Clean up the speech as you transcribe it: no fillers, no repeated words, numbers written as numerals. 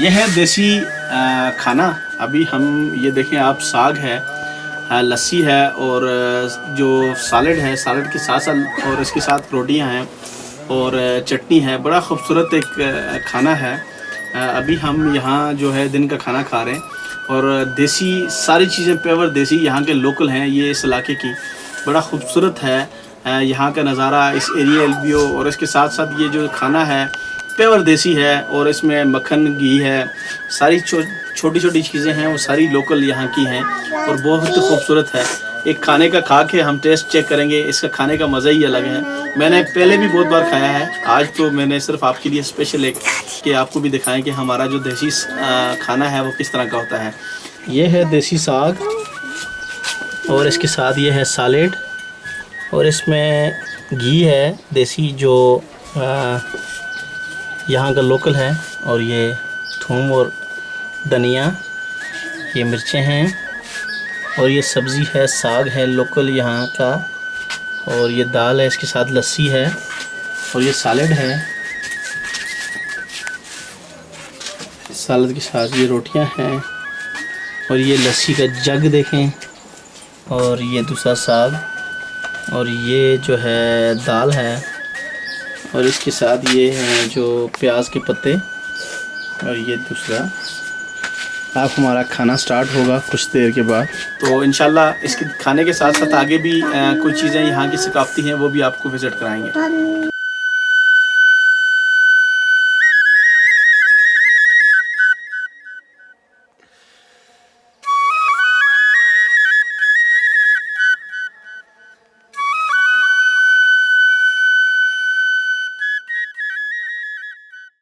यह है देसी खाना। अभी हम ये देखें आप, साग है, लस्सी है और जो सैलड है, सैलड के साथ साथ और इसके साथ रोटियां हैं और चटनी है। बड़ा खूबसूरत एक खाना है। अभी हम यहाँ जो है दिन का खाना खा रहे हैं और देसी सारी चीज़ें पेवर देसी यहाँ के लोकल हैं ये इस इलाके की। बड़ा खूबसूरत है यहाँ का नज़ारा, इस एरिया एलबीओ, और इसके साथ साथ ये जो खाना है पेवर देसी है और इसमें मक्खन घी है, सारी छोटी छोटी चीज़ें हैं वो सारी लोकल यहाँ की हैं और बहुत खूबसूरत है। एक खाने का खा के हम टेस्ट चेक करेंगे, इसका खाने का मज़ा ही अलग है। मैंने पहले भी बहुत बार खाया है, आज तो मैंने सिर्फ आपके लिए स्पेशल एक कि आपको भी दिखाएं कि हमारा जो देसी खाना है वो किस तरह का होता है। ये है देसी साग और इसके साथ ये है सैलेड और इसमें घी है देसी जो यहाँ का लोकल है, और ये थूम और धनिया, ये मिर्चें हैं और ये सब्ज़ी है, साग है लोकल यहाँ का, और ये दाल है, इसके साथ लस्सी है और ये सैलेड है। सैलेड के साथ ये रोटियां हैं और ये लस्सी का जग देखें, और ये दूसरा साग, और ये जो है दाल है, और इसके साथ ये हैं जो प्याज के पत्ते, और ये दूसरा। अब हमारा खाना स्टार्ट होगा कुछ देर के बाद, तो इंशाल्लाह इसके खाने के साथ साथ आगे भी कुछ चीज़ें यहाँ की सकाफती हैं वो भी आपको विज़िट कराएंगे।